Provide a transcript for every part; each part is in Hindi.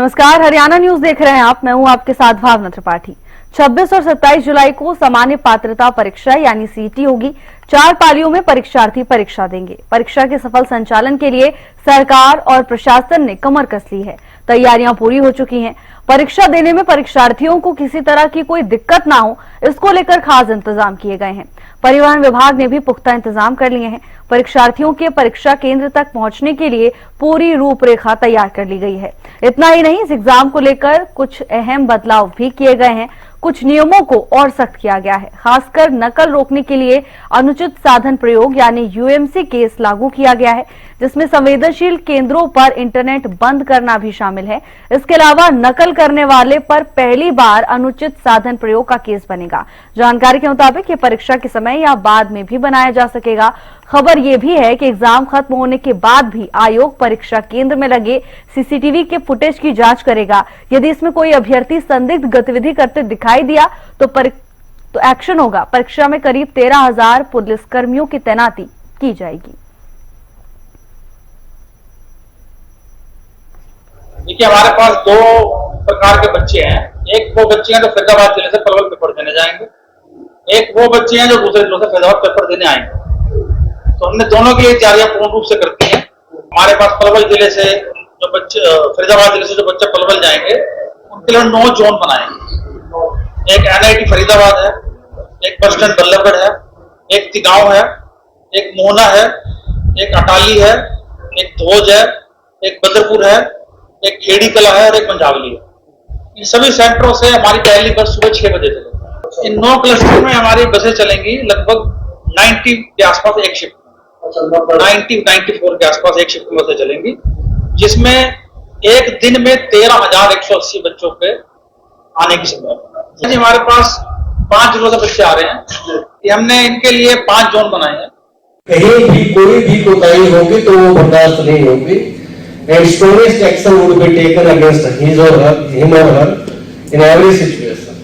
नमस्कार, हरियाणा न्यूज देख रहे हैं आप। मैं हूं आपके साथ भावना त्रिपाठी। 26 और 27 जुलाई को सामान्य पात्रता परीक्षा यानी सीईटी होगी। 4 पालियों में परीक्षार्थी परीक्षा देंगे। परीक्षा के सफल संचालन के लिए सरकार और प्रशासन ने कमर कस ली है। तैयारियां पूरी हो चुकी हैं। परीक्षा देने में परीक्षार्थियों को किसी तरह की कोई दिक्कत ना हो, इसको लेकर खास इंतजाम किए गए हैं। परिवहन विभाग ने भी पुख्ता इंतजाम कर लिए हैं। परीक्षार्थियों के परीक्षा केंद्र तक पहुंचने के लिए पूरी रूपरेखा तैयार कर ली गई है। इतना ही नहीं, इस एग्जाम को लेकर कुछ अहम बदलाव भी किए गए हैं। कुछ नियमों को और सख्त किया गया है। खासकर नकल रोकने के लिए अनुचित साधन प्रयोग यानी यूएमसी केस लागू किया गया है, जिसमें संवेदनशील केंद्रों पर इंटरनेट बंद करना भी शामिल है। इसके अलावा नकल करने वाले पर पहली बार अनुचित साधन प्रयोग का केस बनेगा। जानकारी के मुताबिक ये परीक्षा के समय या बाद में भी बनाया जा सकेगा। खबर यह भी है कि एग्जाम खत्म होने के बाद भी आयोग परीक्षा केंद्र में लगे सीसीटीवी के फुटेज की जांच करेगा। यदि इसमें कोई अभ्यर्थी संदिग्ध गतिविधि करते दिखाई दिया तो एक्शन होगा। परीक्षा में करीब 13,000 पुलिसकर्मियों की तैनाती की जाएगी। देखिए, हमारे पास 2 प्रकार के बच्चे हैं। एक वो बच्चे हैं जो फरीदाबाद जिले से पलवल पेपर देने जाएंगे, एक वो बच्चे हैं जो दूसरे जिलों से फरीदाबाद पेपर देने आएंगे। तो हमने दोनों की तैयारियां पूर्ण रूप से करती हैं। हमारे पास पलवल जिले से जो बच्चे, फरीदाबाद जिले से जो बच्चे पलवल जाएंगे, उनके लिए 9 जोन बनाए। एक NIT फरीदाबाद है, एक बस स्टैंड बल्लभगढ़ है, एक तिगांव है, एक मोहना है, एक अटाली है, एक धोज है, एक बदरपुर है, एक खेड़ी कला है और एक पंजाबली है। इन सभी सेंटरों से हमारी पहली बस सुबह 6 बजे चलेगी। इन 9 क्लस्टर में हमारी बसें चलेंगी लगभग 90 के आसपास एक शिफ्ट, 94 के आसपास एक शिफ्ट में बसें चलेंगी, जिसमें एक दिन में 13,180 बच्चों के आने की संभावना है। हमारे पास 5 जिलों से बच्चे आ रहे हैं। ये हमने इनके लिए 5 जोन बनाए हैं। कहीं भी कोई भी कोताही होगी तो वो बर्दाश्त नहीं होगी। And strongest action would be taken against him or her in every situation.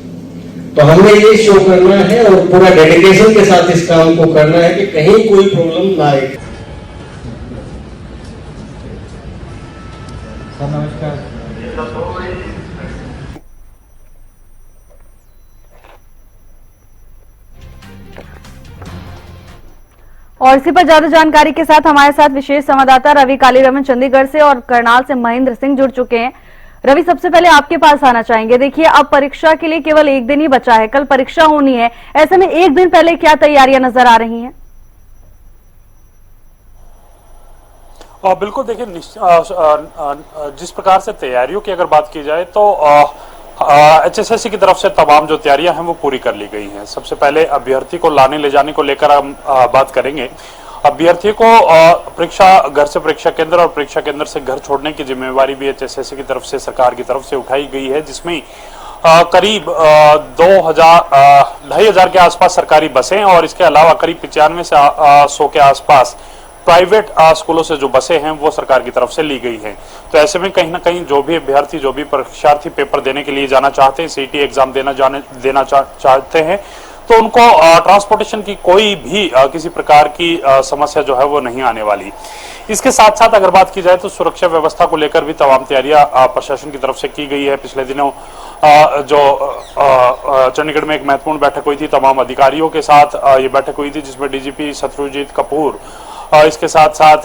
तो हमने ये शो करना है और पूरा डेडिकेशन के साथ इस काम को करना है कि कहीं कोई प्रॉब्लम ना आए। नमस्कार। और इसी पर ज्यादा जानकारी के साथ हमारे साथ विशेष संवाददाता रवि कालीरमन चंडीगढ़ से और करनाल से महेंद्र सिंह जुड़ चुके हैं। रवि, सबसे पहले आपके पास आना चाहेंगे। देखिए, अब परीक्षा के लिए केवल एक दिन ही बचा है, कल परीक्षा होनी है। ऐसे में एक दिन पहले क्या तैयारियां नजर आ रही हैं? बिल्कुल, देखिए, जिस प्रकार से तैयारियों की अगर बात की जाए तो HSSC की तरफ से तमाम जो तैयारियां हैं वो पूरी कर ली गई हैं। सबसे पहले अभ्यर्थी को लाने ले जाने को लेकर हम बात करेंगे। अभ्यर्थी को परीक्षा घर से परीक्षा केंद्र और परीक्षा केंद्र से घर छोड़ने की जिम्मेवारी भी HSSC की तरफ से, सरकार की तरफ से उठाई गई है, जिसमें करीब 2,500 के आसपास सरकारी बसें और इसके अलावा करीब 95 से 100 के आसपास प्राइवेट स्कूलों से जो बसें हैं वो सरकार की तरफ से ली गई हैं। तो ऐसे में कहीं ना कहीं जो भी अभ्यर्थी, जो भी परीक्षार्थी पेपर देने के लिए जाना चाहते हैं, सीईटी एग्जाम देना चाहते हैं, तो उनको ट्रांसपोर्टेशन की कोई भी किसी प्रकार की समस्या जो है वो नहीं आने वाली। इसके साथ साथ अगर बात की जाए तो सुरक्षा व्यवस्था को लेकर भी तमाम तैयारियां प्रशासन की तरफ से की गई है। पिछले दिनों जो चंडीगढ़ में एक महत्वपूर्ण बैठक हुई थी, तमाम अधिकारियों के साथ ये बैठक हुई थी, जिसमें DGP शत्रुजीत कपूर, इसके साथ साथ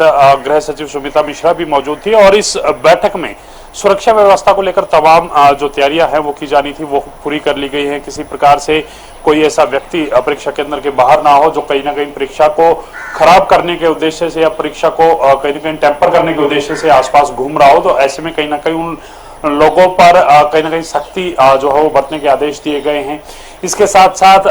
गृह सचिव सुमिता मिश्रा भी मौजूद थी। और इस बैठक में सुरक्षा व्यवस्था को लेकर तमाम जो तैयारियां हैं वो की जानी थी वो पूरी कर ली गई हैं। किसी प्रकार से कोई ऐसा व्यक्ति परीक्षा केंद्र के बाहर ना हो जो कहीं ना कहीं परीक्षा को खराब करने के उद्देश्य से या परीक्षा को कहीं ना कहीं टेम्पर करने के उद्देश्य से आसपास घूम रहा हो। तो ऐसे में कहीं ना कहीं उन लोगों पर कहीं ना कहीं सख्ती जो है वो बरतने के आदेश दिए गए हैं। इसके साथ साथ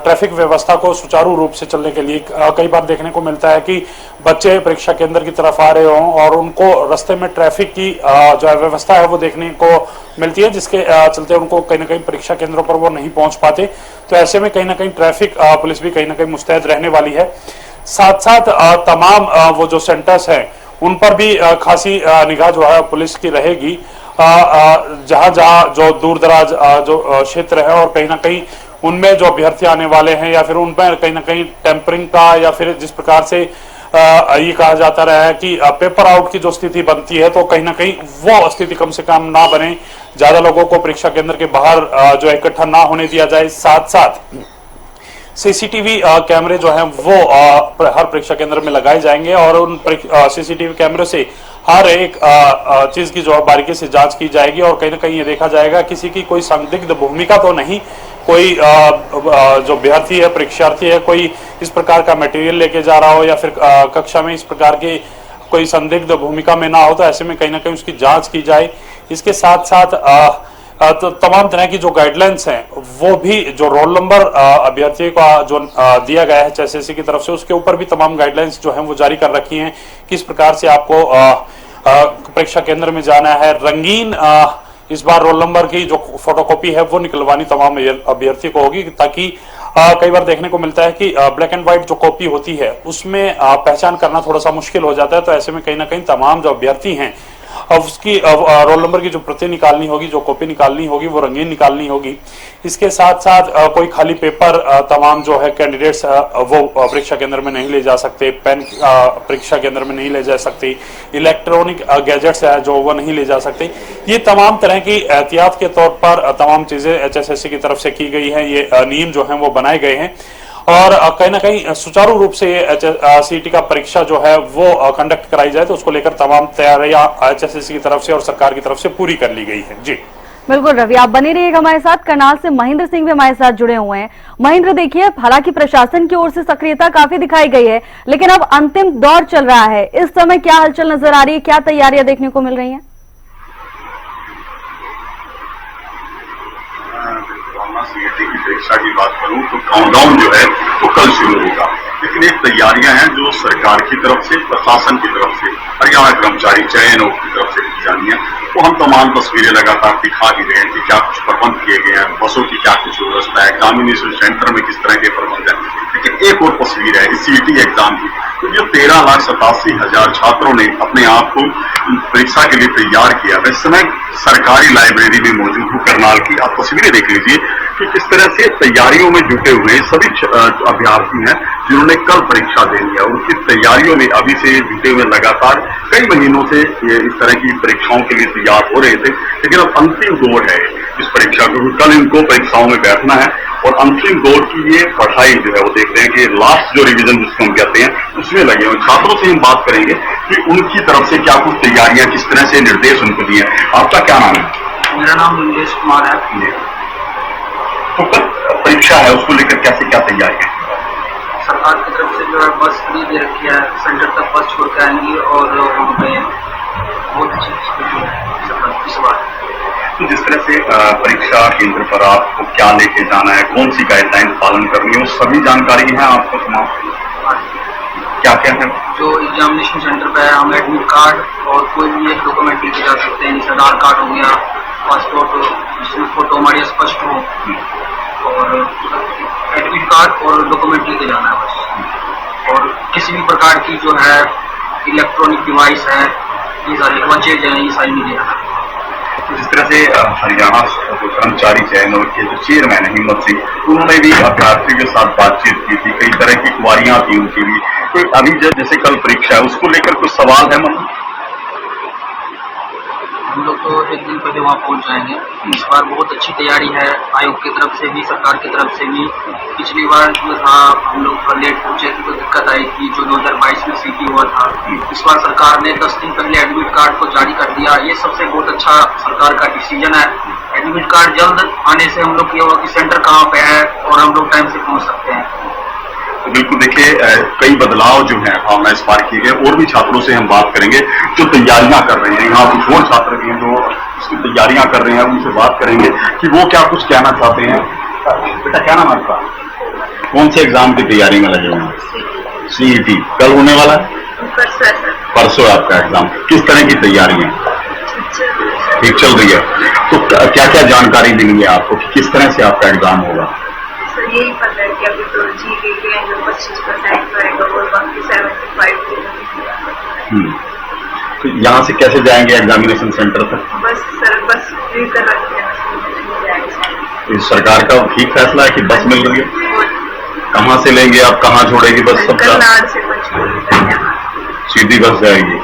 ट्रैफिक व्यवस्था को सुचारू रूप से चलने के लिए कई बार देखने को मिलता है कि बच्चे परीक्षा केंद्र की तरफ आ रहे हों और उनको रास्ते में ट्रैफिक की जो व्यवस्था है वो देखने को मिलती है, जिसके चलते उनको कहीं ना कहीं परीक्षा केंद्रों पर वो नहीं पहुंच पाते। तो ऐसे में कहीं ना कहीं ट्रैफिक पुलिस भी कहीं ना कहीं मुस्तैद रहने वाली है। साथ साथ तमाम वो जो सेंटर्स हैं उन पर भी खासी निगाह जो है पुलिस की रहेगी, जहां जहां जो दूर दराज जो क्षेत्र है और कहीं ना कहीं उनमें जो अभ्यर्थी आने वाले हैं या फिर उनमें कहीं ना कहीं टेम्परिंग का या फिर जिस प्रकार से ये कहा जाता रहा है कि पेपर आउट की जो स्थिति बनती है तो कहीं ना कहीं वो स्थिति कम से कम ना बने, ज्यादा लोगों को परीक्षा केंद्र के बाहर जो इकट्ठा ना होने दिया जाए। साथ साथ सीसीटीवी कैमरे जो हैं वो हर परीक्षा केंद्र में लगाए जाएंगे और उन सीसीटीवी कैमरे से हर एक चीज की जो बारीकी से जांच की जाएगी और कहीं ना कहीं ये देखा जाएगा किसी की कोई संदिग्ध भूमिका तो नहीं, कोई जो अभ्यर्थी है, परीक्षार्थी है, कोई इस प्रकार का मटेरियल लेके जा रहा हो या फिर कक्षा में इस प्रकार की कोई संदिग्ध भूमिका में ना हो, तो ऐसे में कहीं ना कहीं उसकी जांच की जाए। इसके साथ साथ तो तमाम तरह की जो गाइडलाइंस हैं वो भी, जो रोल नंबर अभ्यर्थी का जो दिया गया है एचएसएससी की तरफ से, उसके ऊपर भी तमाम गाइडलाइंस जो हैं वो जारी कर रखी हैं। किस प्रकार से आपको परीक्षा केंद्र में जाना है, रंगीन इस बार रोल नंबर की जो फोटोकॉपी है वो निकलवानी तमाम अभ्यर्थी को होगी, ताकि कई बार देखने को मिलता है कि ब्लैक एंड व्हाइट जो कॉपी होती है उसमें पहचान करना थोड़ा सा मुश्किल हो जाता है। तो ऐसे में कहीं ना कहीं तमाम जो अभ्यर्थी हैं उसकी रोल नंबर की जो प्रति निकालनी होगी, जो कॉपी निकालनी होगी, वो रंगीन निकालनी होगी। इसके साथ साथ कोई खाली पेपर तमाम जो है कैंडिडेट्स वो परीक्षा केंद्र में नहीं ले जा सकते, पेन परीक्षा केंद्र में नहीं ले जा सकते, इलेक्ट्रॉनिक गैजेट्स है जो वो नहीं ले जा सकते। ये तमाम तरह की एहतियात के तौर पर तमाम चीजें एचएसएससी की तरफ से की गई हैं। ये नियम जो है वो बनाए गए हैं और कहीं ना कहीं सुचारू रूप से सीईटी का परीक्षा जो है वो कंडक्ट कराई जाए, तो उसको लेकर तमाम तैयारियां एचएसएससी की तरफ से और सरकार की तरफ से पूरी कर ली गई है। जी बिल्कुल रवि, आप बने रहिएगा हमारे साथ। करनाल से महेंद्र सिंह भी हमारे साथ जुड़े हुए हैं। महेंद्र, देखिए, हालांकि प्रशासन की ओर से सक्रियता काफी दिखाई गई है, लेकिन अब अंतिम दौर चल रहा है। इस समय क्या हलचल नजर आ रही है, क्या तैयारियां देखने को मिल रही हैं? सीईटी की परीक्षा की बात करूं तो काउंटडाउन जो है वो कल शुरू होगा, लेकिन एक तैयारियां हैं जो सरकार की तरफ से, प्रशासन की तरफ से, हरियाणा कर्मचारी चयन की तरफ से की जानी है। वो हम तमाम तस्वीरें लगातार दिखा भी रहे हैं कि क्या कुछ प्रबंध किए गए हैं, बसों की क्या कुछ व्यवस्था है, एग्जामिनेशन सेंटर में किस तरह के प्रबंध है। लेकिन एक और तस्वीर है इस सीईटी एग्जाम की, तो जो 13,87,000 छात्रों ने अपने आप को परीक्षा के लिए तैयार किया है, इस समय सरकारी लाइब्रेरी में मौजूद हूँ करनाल की। आप तस्वीरें देख लीजिए कि किस तरह से तैयारियों में जुटे हुए सभी अभ्यर्थी हैं जिन्होंने कल परीक्षा देनी है, और उसकी तैयारियों में अभी से जुटे हुए लगातार कई महीनों से ये इस तरह की परीक्षाओं के लिए तैयार हो रहे थे। लेकिन अब अंतिम दौर है इस परीक्षा को, कल इनको परीक्षाओं में बैठना है और अंतिम दौर की ये पढ़ाई जो है वो देख रहे हैं कि लास्ट जो रिवीजन जिसको हम कहते हैं उसमें लगे हुए। छात्रों से हम बात करेंगे कि उनकी तरफ से क्या कुछ तैयारियां, किस तरह से निर्देश उनको दिए। आपका क्या नाम है? मेरा नाम नीलेश कुमार है। तो कल परीक्षा है, उसको लेकर कैसे क्या तैयारी है? सरकार की तरफ से जो है बस फ्री दे रखी है, सेंटर तक बस छोड़ के आएंगी और वहाँ पे बहुत अच्छी इस बार। तो जिस तरह से परीक्षा केंद्र पर आपको क्या लेके जाना है, कौन सी गाइडलाइन पालन करनी है, वो सभी जानकारी है आपको तमाम? क्या क्या है? जो एग्जामिनेशन सेंटर पे है, हम एडमिट कार्ड और कोई भी एक डॉक्यूमेंट लेके जा सकते हैं, जैसे आधार कार्ड हो गया, पासपोर्ट, जिसमें फोटो हमारी स्पष्ट हो, और एडमिट कार्ड और डॉक्यूमेंट लेके जाना है बस। और किसी भी प्रकार की जो है इलेक्ट्रॉनिक डिवाइस है, ये सारी वचेज है, ये सारी नहीं लेना है। तो जिस तरह से हरियाणा कर्मचारी चयन के जो चेयरमैन है हिम्मत सिंह, उन्होंने भी अभ्यर्थियों के साथ बातचीत की थी, कई तरह की क्वारियां थी उनकी भी। तो अभी जैसे कल परीक्षा है उसको लेकर कुछ सवाल है मन? हम लोग तो एक दिन पहले वहाँ पहुँच जाएंगे। इस बार बहुत अच्छी तैयारी है, आयोग की तरफ से भी, सरकार की तरफ से भी। पिछली बार जो था हम लोग लेट पहुँचे थे तो दिक्कत आई थी, जो 2022 में सीटी हुआ था। इस बार सरकार ने 10 दिन पहले एडमिट कार्ड को जारी कर दिया, ये सबसे बहुत अच्छा सरकार का डिसीजन है। एडमिट कार्ड जल्द आने से हम लोग ये होगा कि सेंटर कहाँ पे है और हम लोग टाइम से पहुँच सकते हैं। तो बिल्कुल देखिए, कई बदलाव जो हैं भावना इस बार किए गए। और भी छात्रों से हम बात करेंगे जो तैयारियां कर रहे हैं, यहाँ कुछ और छात्र भी हैं जो इसकी तैयारियां कर रहे हैं, उनसे बात करेंगे कि वो क्या कुछ कहना चाहते हैं। बेटा क्या नाम आपका? कौन से एग्जाम की तैयारी में लगे हुए हैं? सीईटी कल होने वाला है, परसों आपका एग्जाम। किस तरह की तैयारी है? ठीक चल रही है। तो क्या क्या जानकारी मिलेंगी आपको कि किस तरह से आपका एग्जाम होगा? यही पता है कि अभी तो जीके के जो 25% रहेगा और बाकी 75। तो यहाँ से कैसे जाएंगे एग्जामिनेशन सेंटर तक? बस सर, बस फ्री कर रखते हैं। सरकार का ठीक फैसला है कि बस मिल रही है? कहाँ से लेंगे आप, कहाँ छोड़ेगी बस? सब करनाल से 5 किलोमीटर सीधी बस जाएगी।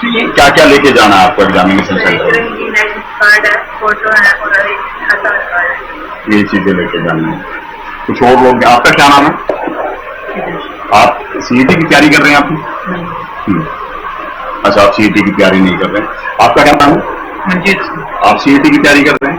तो ये क्या क्या लेके जाना है आपको एग्जामिनेशन सेंटर? रंगीन आईडी कार्ड है, फोटो है और एक आधार कार्ड है। ये चीजें लेके जानी है। कुछ और लोग, आपका क्या नाम है? आप सीईटी की तैयारी कर रहे हैं आप? अच्छा, आप सीईटी की तैयारी नहीं कर रहे हैं। आपका क्या नाम है? आप सीईटी की तैयारी कर रहे हैं?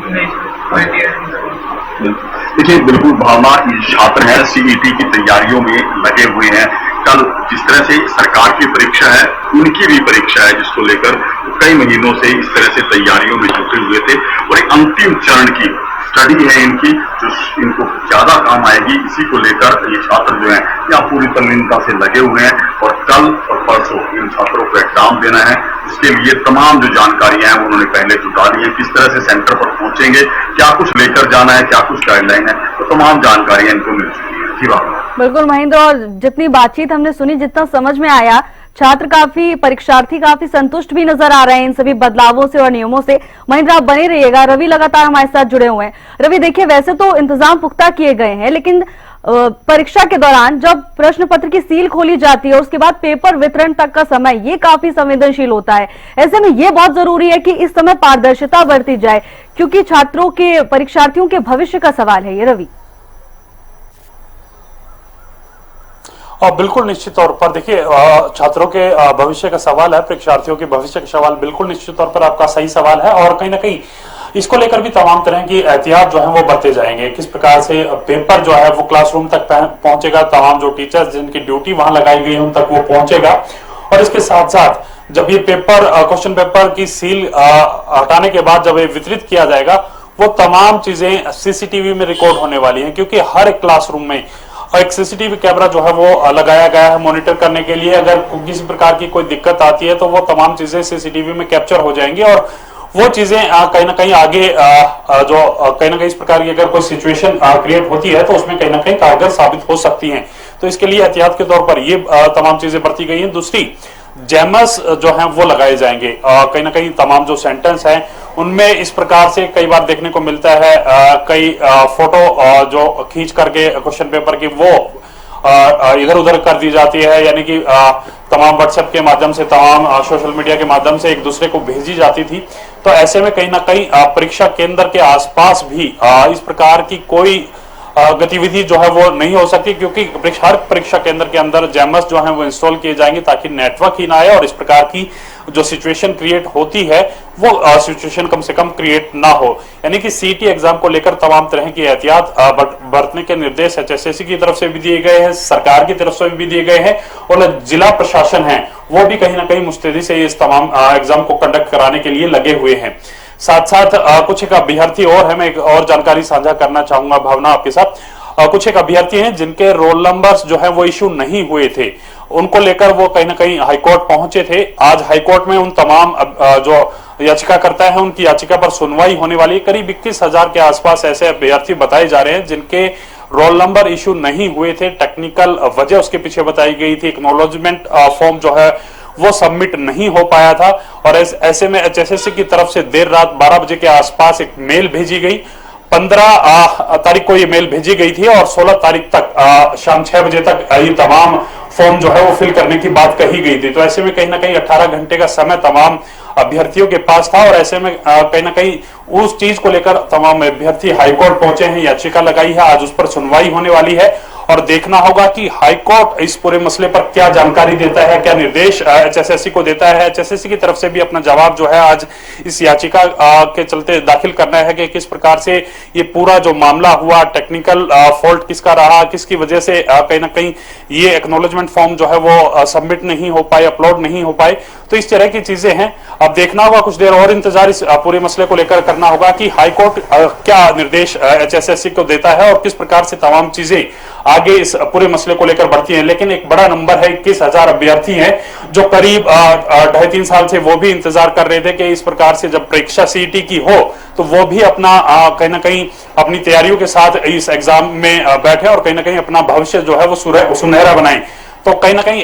देखिए, बिल्कुल भावना छात्र है, सीईटी की तैयारियों में लगे हुए हैं। कल जिस तरह से सरकार की परीक्षा है, उनकी भी परीक्षा है, जिसको लेकर कई महीनों से इस तरह से तैयारियों में जुटे हुए थे और एक अंतिम चरण की स्टडी है इनकी, जो इनको ज्यादा काम आएगी। इसी को लेकर ये छात्र जो हैं यहाँ पूरी तल्लीनता से लगे हुए हैं और कल और परसों इन छात्रों को एग्जाम देना है। इसके लिए तमाम जो जानकारियां हैं उन्होंने पहले जुटा ली है। किस तरह से सेंटर पर पहुंचेंगे, क्या कुछ लेकर जाना है, क्या कुछ गाइडलाइन है, तो तमाम जानकारियां इनको मिल चुकी है। जी बात बिल्कुल महेंद्र, और जितनी बातचीत हमने सुनी, जितना समझ में आया, छात्र काफी, परीक्षार्थी काफी संतुष्ट भी नजर आ रहे हैं इन सभी बदलावों से और नियमों से। महेंद्र, आप बने रहिएगा। रवि लगातार हमारे साथ जुड़े हुए हैं। रवि, देखिए, वैसे तो इंतजाम पुख्ता किए गए हैं, लेकिन परीक्षा के दौरान जब प्रश्न पत्र की सील खोली जाती है और उसके बाद पेपर वितरण तक का समय, ये काफी संवेदनशील होता है। ऐसे में ये बहुत जरूरी है कि इस समय पारदर्शिता बरती जाए, क्योंकि छात्रों के, परीक्षार्थियों के भविष्य का सवाल है ये। रवि, और बिल्कुल निश्चित तौर पर देखिए, छात्रों के भविष्य का सवाल है, परीक्षार्थियों के भविष्य का सवाल बिल्कुल निश्चित तौर पर आपका सही सवाल है। और कहीं ना कहीं इसको लेकर भी तमाम तरह की एहतियात जो है वो बरते जाएंगे। किस प्रकार से पेपर जो है वो क्लासरूम तक पहुंचेगा, तमाम जो टीचर्स जिनकी ड्यूटी वहां लगाई गई है उन तक वो पहुंचेगा। और इसके साथ साथ जब ये पेपर, क्वेश्चन पेपर की सील हटाने के बाद जब ये वितरित किया जाएगा, वो तमाम चीजें सीसीटीवी में रिकॉर्ड होने वाली है, क्योंकि हर एक क्लासरूम में एक सीसीटीवी कैमरा जो है वो लगाया गया है मॉनिटर करने के लिए। अगर किसी प्रकार की कोई दिक्कत आती है तो वो तमाम चीजें सीसीटीवी में कैप्चर हो जाएंगी और वो चीजें कहीं ना कहीं आगे जो कहीं ना कहीं इस प्रकार की अगर कोई सिचुएशन क्रिएट होती है तो उसमें कहीं ना कहीं कारगर साबित हो सकती हैं। तो इसके लिए एहतियात के तौर पर ये तमाम चीजें बरती गई हैं। दूसरी, जैमर्स जो हैं वो लगाए जाएंगे। कहीं ना कहीं तमाम जो सेंटेंस हैं उनमें इस प्रकार से कई बार देखने को मिलता है, कई फोटो जो खींच करके क्वेश्चन पेपर की वो इधर उधर कर दी जाती है, यानी कि तमाम व्हाट्सएप के माध्यम से, तमाम सोशल मीडिया के माध्यम से एक दूसरे को भेजी जाती थी। तो ऐसे में कहीं ना कहीं परीक्षा केंद्र के आसपास भी इस प्रकार की कोई गतिविधि जो है वो नहीं हो सकती, क्योंकि हर परीक्षा केंद्र के अंदर जैमर्स जो है वो इंस्टॉल किए जाएंगे ताकि नेटवर्क ही ना आए और इस प्रकार की जो सिचुएशन क्रिएट होती है वो सिचुएशन कम से कम क्रिएट ना हो। यानी कि सीईटी एग्जाम को लेकर तमाम तरह की एहतियात बरतने के निर्देश एचएसएससी की तरफ से भी दिए गए हैं, सरकार की तरफ से भी दिए गए हैं और जिला प्रशासन है वो भी कहीं ना कहीं मुस्तैदी से इस तमाम एग्जाम को कंडक्ट कराने के लिए लगे हुए हैं। साथ साथ कुछ एक अभ्यर्थी और है, मैं एक और जानकारी साझा करना चाहूंगा भावना आपके साथ। कुछ एक अभ्यर्थी हैं जिनके रोल नंबर्स जो है वो इशू नहीं हुए थे, उनको लेकर वो कहीं ना कहीं हाईकोर्ट पहुंचे थे। आज हाईकोर्ट में उन तमाम जो याचिका करता है उनकी याचिका पर सुनवाई होने वाली है। करीब 21,000 के आसपास ऐसे अभ्यर्थी बताए जा रहे हैं जिनके रोल नंबर इशू नहीं हुए थे। टेक्निकल वजह उसके पीछे बताई गई थी, एक्नॉलेजमेंट फॉर्म जो है वो सबमिट नहीं हो पाया था और ऐसे में एचएसएससी की तरफ से देर रात 12 बजे के आसपास एक मेल भेजी गई। 15 तारीख को ये मेल भेजी गई थी और 16 तारीख तक शाम 6 बजे तक ये तमाम फॉर्म जो है वो फिल करने की बात कही गई थी। तो ऐसे में कहीं ना कहीं 18 घंटे का समय तमाम अभ्यर्थियों के पास था और ऐसे में कहीं ना कहीं उस चीज को लेकर तमाम अभ्यर्थी हाईकोर्ट पहुंचे हैं, याचिका लगाई है। आज उस पर सुनवाई होने वाली है और देखना होगा कि हाईकोर्ट इस पूरे मसले पर क्या जानकारी देता है, क्या निर्देश एचएसएससी को देता है। एचएसएससी की तरफ से भी अपना जवाब जो है आज इस याचिका के चलते दाखिल करना है कि किस प्रकार से ये पूरा जो मामला हुआ, टेक्निकल फॉल्ट किसका रहा, किसकी वजह से कहीं ना कहीं ये एक्नॉलेजमेंट फॉर्म जो है वो सबमिट नहीं हो पाए, अपलोड नहीं हो पाए। तो इस तरह की चीजें हैं। अब देखना होगा, कुछ देर और इंतजार इस पूरे मसले को लेकर करना होगा कि हाईकोर्ट क्या निर्देश एचएसएससी को देता है और किस प्रकार से तमाम चीजें आगे इस पूरे मसले को लेकर बढ़ती हैं। लेकिन एक बड़ा नंबर है, 21,000 अभ्यर्थी हैं जो करीब 2.5-3 साल से वो भी इंतजार कर रहे थे कि इस प्रकार से जब परीक्षा सीईटी की हो तो वो भी अपना कहीं ना कहीं अपनी तैयारियों के साथ इस एग्जाम में बैठे और कहीं ना कहीं अपना भविष्य जो है वो सुनहरा बनाएं। तो कहीं ना कहीं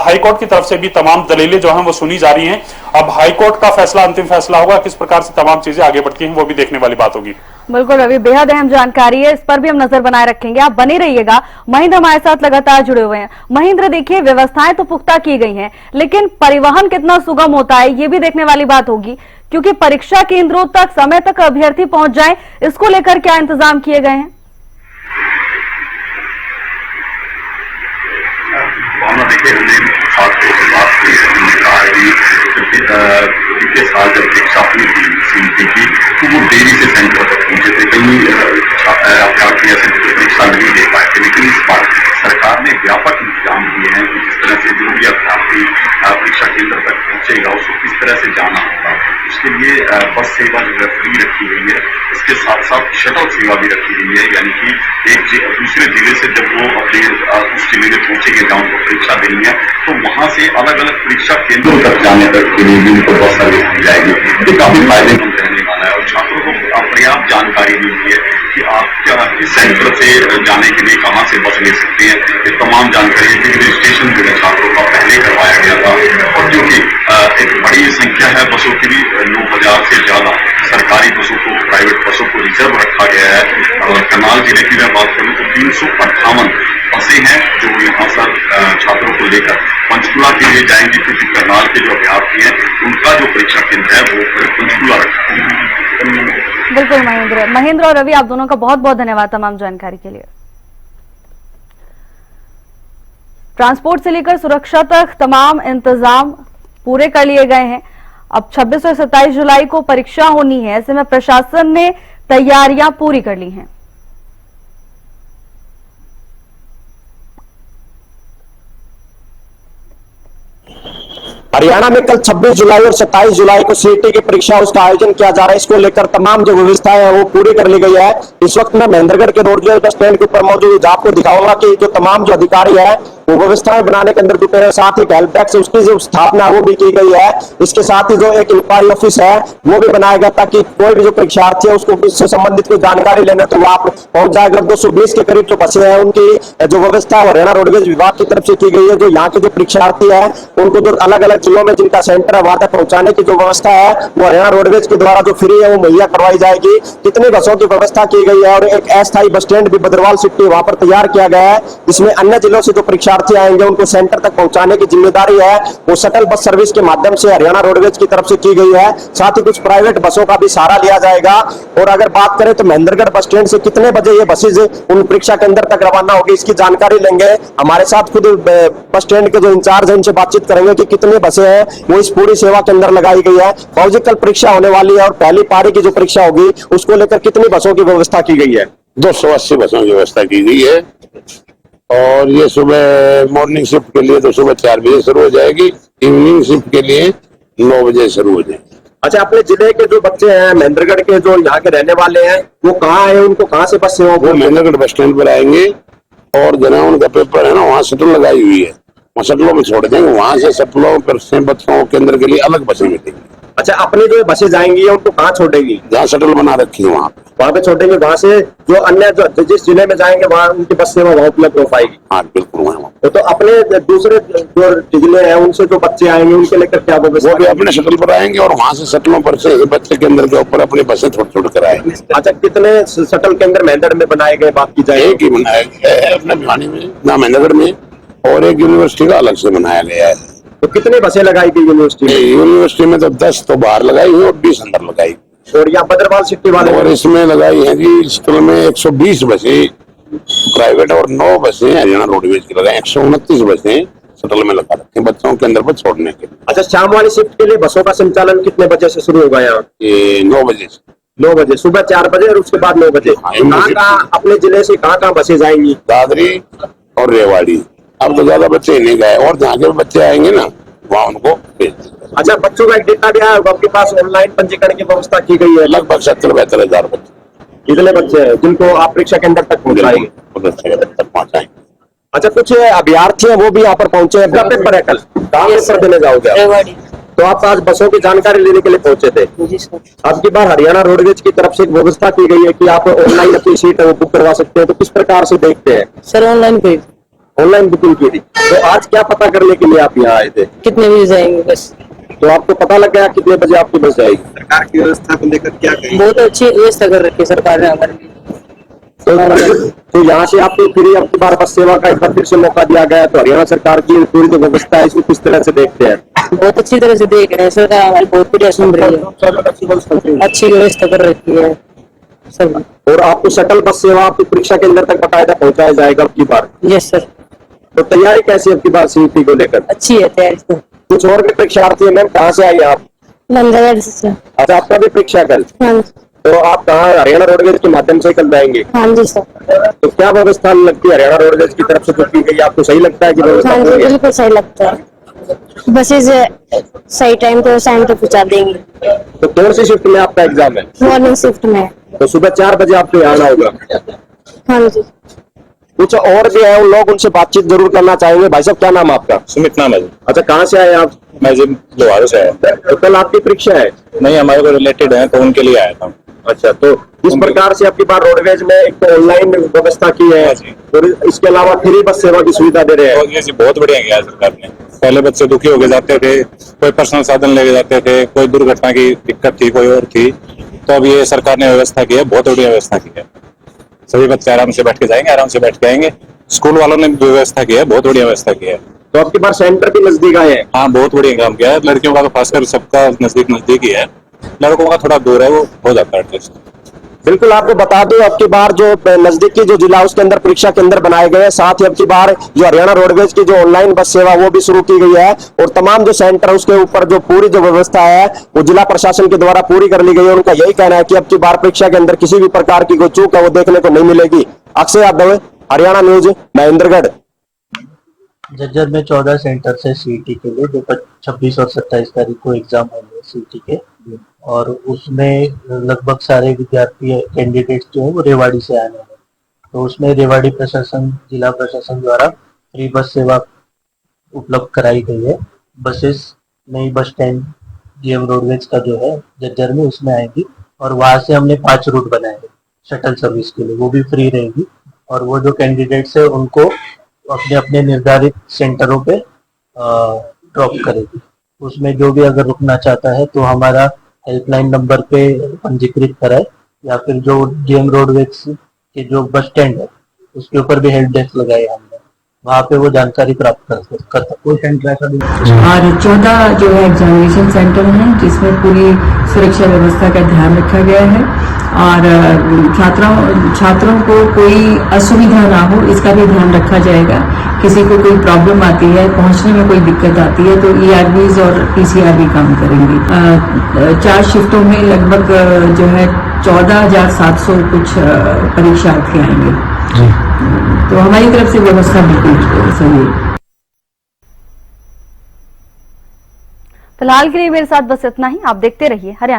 हाईकोर्ट की तरफ से भी तमाम दलीलें जो हैं वो सुनी जा रही हैं। अब हाईकोर्ट का फैसला, अंतिम फैसला होगा, किस प्रकार से तमाम चीजें आगे बढ़ती हैं वो भी देखने वाली बात होगी। बिल्कुल रवि, बेहद अहम जानकारी है, इस पर भी हम नजर बनाए रखेंगे। आप बने रहिएगा। महेंद्र हमारे साथ लगातार जुड़े हुए हैं। महेंद्र, देखिए, व्यवस्थाएं तो पुख्ता की गई हैं, लेकिन परिवहन कितना सुगम होता है ये भी देखने वाली बात होगी, क्योंकि परीक्षा केंद्रों तक समय तक अभ्यर्थी पहुंच जाए, इसको लेकर क्या इंतजाम किए गए हैं? देखिए, हमने छात्रों से बात की, उन्होंने कहा है कि पिछले साल जब परीक्षा हुई थी सीईटी की, तो वो देरी से सेंटर तक पहुंचे थे। कई अभ्यर्थी ऐसे परीक्षा नहीं दे पाए थे, लेकिन इस बार सरकार ने व्यापक इंतजाम किए हैं कि जिस तरह से जो भी अभ्यर्थी परीक्षा केंद्र तक पहुंचेगा उसको किस तरह से जाना होगा। उसके लिए बस सेवा जो है फ्री रखी गई है। इसके साथ साथ शटल सेवा भी रखी गई है, यानी कि एक दूसरे जिले से जब वो अपने उस जिले में पहुंचेंगे जहाँ उनको परीक्षा देनी है, तो वहां से अलग अलग परीक्षा केंद्रों तक जाने तक के लिए भी उनको बस सर्विस दी जाएगी। ये काफी फायदेमंद रहने वाला है और छात्रों को पर्याप्त जानकारी मिलती है कि आप क्या किस सेंटर से जाने के लिए कहाँ से बस ले सकते हैं। ये तमाम जानकारी रजिस्ट्रेशन जो है छात्रों का पहले करवाया गया था, और जो कि एक बड़ी संख्या है बसों की भी 9,000 से ज्यादा सरकारी बसों को, प्राइवेट बसों को रिजर्व रखा गया है। और करनाल जिले की मैं बात करूं तो 358 बसें हैं जो यहाँ पर छात्रों को लेकर पंचकुला के लिए जाएंगी, क्योंकि करनाल के जो अभ्यर्थी हैं उनका जो परीक्षा केंद्र है वो पंचकुला रखा है। बिल्कुल महेंद्र और रवि, आप दोनों का बहुत बहुत धन्यवाद तमाम जानकारी के लिए। ट्रांसपोर्ट से लेकर सुरक्षा तक तमाम इंतजाम पूरे कर लिए गए हैं। अब 26 और 27 जुलाई को परीक्षा होनी है, ऐसे में प्रशासन ने तैयारियां पूरी कर ली हैं। हरियाणा में कल 26 जुलाई और 27 जुलाई को सीईटी की परीक्षा उसका आयोजन किया जा रहा है। इसको लेकर तमाम जो व्यवस्थाएं हैं वो पूरी कर ली गई है। इस वक्त मैं महेंद्रगढ़ के रोडवेज बस स्टैंड के ऊपर मौजूद हूं, आपको दिखाऊंगा कि जो तमाम जो अधिकारी है वो व्यवस्थाएं बनाने के अंदर जुटे हैं। साथ ही हेल्प डेस्क उसकी जो स्थापना वो भी की गई है। इसके साथ ही जो एक इंक्वायरी ऑफिस है वो भी बनाया गया ताकि कोई भी जो परीक्षार्थी है उसको इससे संबंधित कोई जानकारी लेना तो वो आप पहुंच जाएगा। 220 के करीब जो बसें हैं उनकी जो व्यवस्था हरियाणा रोडवेज विभाग की तरफ से की गई है। जो यहाँ के जो परीक्षार्थी है उनको जो अलग अलग जिलों में जिनका सेंटर है वहां तक पहुंचाने की जो व्यवस्था है वो हरियाणा रोडवेज के द्वारा जो फ्री है वो मुहैया करवाई जाएगी। कितनी बसों की व्यवस्था की गई है और एक अस्थायी बस स्टैंड भी बद्रवाल सिटी वहां पर तैयार किया गया है। इसमें अन्य जिलों से जो परीक्षार्थी आएंगे उनको सेंटर तक पहुंचाने की जिम्मेदारी है वो शटल बस सर्विस के माध्यम से हरियाणा रोडवेज की तरफ से की गई है। साथ ही कुछ प्राइवेट बसों का भी सहारा लिया जाएगा। और अगर बात करें तो महेंद्रगढ़ बस स्टैंड से कितने बजे ये बसेज उन परीक्षा केंद्र तक रवाना होगी इसकी जानकारी लेंगे। हमारे साथ खुद बस स्टैंड के जो इंचार्ज है उनसे बातचीत करेंगे कि कितनी बसें हैं वो इस पूरी सेवा के अंदर लगाई गई है। फौजी कल परीक्षा होने वाली है और पहली पारी की जो परीक्षा होगी उसको लेकर कितनी बसों की व्यवस्था की गई है? 280 बसों की व्यवस्था की गई है और ये सुबह मॉर्निंग शिफ्ट के लिए तो सुबह 4 बजे शुरू हो जाएगी, इवनिंग शिफ्ट के लिए 9 बजे शुरू हो जाएगी। अच्छा, अपने जिले के जो बच्चे हैं महेंद्रगढ़ के जो यहाँ के रहने वाले हैं वो कहाँ है, उनको कहाँ से बस सेवा? वो महेंद्रगढ़ बस स्टैंड पर आएंगे और जहाँ उनका पेपर है ना वहाँ शटल लगाई हुई है, वहाँ शटलों में छोड़ देंगे। वहाँ से शटलों पर से बच्चों केंद्र के लिए अलग बसें मिलेंगी। अच्छा, अपनी जो बसें जाएंगी उनको कहाँ छोड़ेगी? जहाँ शटल बना रखी है वहाँ पे छोड़ेंगे। वहाँ से जो अन्य जो जिस जिले में जाएंगे वहाँ उनकी बस सेवा वहाँ उपलब्ध हो पाएगी। हाँ बिल्कुल वहाँ। तो अपने दूसरे जो जिले हैं उनसे जो बच्चे आएंगे उनके लेकर क्या व्यवस्था? वो भी अपने शटल पर आएंगे और वहाँ से शटलों पर से बच्चे केंद्र के ऊपर अपनी बसें छोड़ कर आएंगे। अच्छा, कितने शटल केंद्र महेंद्रगढ़ में बनाए गए बात की जाए? एक ही बनाया गया है अपने भिवानी में, ना महेंद्रगढ़ में, और एक यूनिवर्सिटी का अलग से बनाया गया है। तो कितनी बसें लगाई गई यूनिवर्सिटी में? यूनिवर्सिटी में तो 10 तो बाहर लगाई हुई और 20 अंदर लगाई। और यहाँ बद्रवाल सिटी वाले और इसमें लगाई है जी स्कूल में 120 बसें प्राइवेट और 9 बसें हरियाणा रोडवेज की लगाई। 129 बसें शटल में लगा रखे हैं बच्चों के अंदर पर छोड़ने के लिए। अच्छा, शाम वाली शिफ्ट के लिए बसों का संचालन कितने बजे से शुरू होगा यहाँ? ये 9 बजे से। 9 बजे, सुबह 4 बजे और उसके बाद 9 बजे। कहाँ अपने जिले से कहाँ बसें जाएंगी? दादरी और रेवाड़ी। अब तो ज्यादा बच्चे नहीं गए और जहाँ के बच्चे आएंगे ना वहाँ उनको भेज देंगे। अच्छा, बच्चों का एक डेटा भी है आपके पास, ऑनलाइन पंजीकरण की व्यवस्था की गई है। लगभग 70-72 हजार बच्चे। इतने बच्चे हैं जिनको आप परीक्षा केंद्र तक पहुँचाएंगे? अच्छा, कुछ अभ्यर्थी हैं वो भी यहाँ पर पहुंचे हैं। पेपर है कल, कहाँ पेपर देने जाओगे? तो आप आज बसों की जानकारी लेने के लिए पहुंचे थे? अब की बार हरियाणा रोडवेज की तरफ से एक व्यवस्था की गई है कि आप ऑनलाइन अपनी सीट बुक करवा सकते हैं, तो किस प्रकार से देखते हैं? सर ऑनलाइन बुकिंग की थी। तो आज क्या पता करने के लिए आप यहाँ आए थे? कितने बजे जाएंगे बस? तो आपको पता लग गया कितने बजे आपकी बस जाएगी? सरकार की व्यवस्था को लेकर क्या कहेंगे? बहुत अच्छी व्यवस्था कर रखी है सरकार ने हमारे लिए। तो यहाँ से आपको फिर अब की बार बस सेवा का एक बार फिर से मौका दिया गया, तो हरियाणा सरकार की पूरी जो व्यवस्था है इसको किस तरह से देखते हैं? बहुत अच्छी तरह से देख रहे हैं, सरकार हमारी बहुत बढ़िया सुन रही है, अच्छी व्यवस्था कर रखी है सब। और आपको शटल बस सेवा आपकी परीक्षा केंद्र तक बकायदा पहुंचाया जाएगा अब की बार? Yes sir. तो तैयारी कैसी है अब की बार सीईटी को लेकर? अच्छी है तैयारी तो। कुछ और भी परीक्षार्थी है मैम, कहाँ से आई आप? नंदगढ़ से। अच्छा, आपका भी परीक्षा कल? हाँ तो आप कहाँ हरियाणा रोडवेज के माध्यम से कल जाएंगे? हाँ जी सर। तो क्या व्यवस्था लगती है हरियाणा रोडवेज की तरफ से जो की गई, आपको सही लगता है कि व्यवस्था? हाँ जी बिल्कुल सही लगता है, बसेज सही टाइम पे पहुँचा देंगे। तो कौन सी शिफ्ट में आपका एग्जाम है? मॉर्निंग शिफ्ट में। तो सुबह 4 बजे आपको यहाँ आना होगा? हाँ जी। कुछ और भी है, उन लोग उनसे बातचीत जरूर करना चाहेंगे। भाई साहब, क्या नाम आपका? सुमित नाम है। अच्छा, कहाँ से आए आप? मैं जिम लोहारू से आया। तो कल आपकी परीक्षा है? नहीं, हमारे को रिलेटेड है तो उनके लिए आया था। अच्छा, तो इस प्रकार से आपकी बार रोडवेज में एक तो ऑनलाइन व्यवस्था की है और इसके अलावा फ्री बस सेवा की सुविधा दे रहे हैं। ये बहुत बढ़िया किया है सरकार ने। पहले बच्चे दुखी होके जाते थे, कोई पर्सनल साधन लेके जाते थे, कोई दुर्घटना की दिक्कत थी, कोई और थी, तो अब ये सरकार ने व्यवस्था की है, बहुत बढ़िया व्यवस्था की है। सभी बच्चे आराम से बैठ के जाएंगे, आराम से बैठ के आएंगे। स्कूल वालों ने व्यवस्था की है, बहुत बढ़िया व्यवस्था की है। तो आपके पास सेंटर भी नजदीक आए हैं? हाँ, बहुत बढ़िया काम किया है। लड़कियों का तो खासकर सबका नजदीक ही है, लड़कों का थोड़ा दूर है, वो हो जाता है एडजस्ट। बिल्कुल, आपको बता दूं अब की बार जो नजदीकी जो जिला उसके अंदर परीक्षा केंद्र बनाए गए हैं, साथ ही अब की बार जो हरियाणा रोडवेज की जो ऑनलाइन बस सेवा वो भी शुरू की गई है और तमाम जो सेंटर उसके ऊपर जो पूरी जो व्यवस्था है वो जिला प्रशासन के द्वारा पूरी कर ली गई है। उनका यही कहना है कि अब की बार परीक्षा के अंदर किसी भी प्रकार की कोई चूक है वो देखने को नहीं मिलेगी। अक्षय यादव, हरियाणा न्यूज, महेंद्रगढ़। झज्जर में 14 सेंटर से सीईटी के लिए जो 26 और 27 तारीख को एग्जाम होंगे सीईटी के, और उसमें लगभग सारे विद्यार्थी कैंडिडेट्स जो है वो रेवाड़ी से आने हैं। तो उसमें रेवाड़ी प्रशासन, जिला प्रशासन द्वारा फ्री बस सेवा उपलब्ध कराई गई है। बसेस नई बस स्टैंड जीएम रोडवेज का जो है झज्जर में उसमें आएंगी और वहां से हमने 5 रूट बनाए हैं शटल सर्विस के लिए, वो भी फ्री रहेंगी। और वो जो कैंडिडेट्स है उनको अपने अपने निर्धारित सेंटरों पे ड्रॉप करेगी। उसमें जो भी अगर रुकना चाहता है तो हमारा हेल्पलाइन नंबर पे पंजीकृत कराए, या फिर जो जीएम रोडवेज के जो बस स्टैंड है उसके ऊपर भी हेल्प डेस्क लगाए हमने, वहाँ पे वो जानकारी प्राप्त कर सकते। और 14 जो है एग्जामिनेशन सेंटर हैं जिसमें पूरी सुरक्षा व्यवस्था का ध्यान रखा गया है और छात्रों को कोई असुविधा ना हो इसका भी ध्यान रखा जाएगा। किसी को कोई प्रॉब्लम आती है, पहुंचने में कोई दिक्कत आती है तो ईआरबीज और पीसीआर भी काम करेंगे। 4 शिफ्टों में लगभग जो है 14,700 कुछ परीक्षार्थी आएंगे। तो हमारी तरफ से व्यवस्था बिल्कुल सही है। फिलहाल के लिए मेरे साथ बस इतना ही। आप देखते रहिए हरियाणा।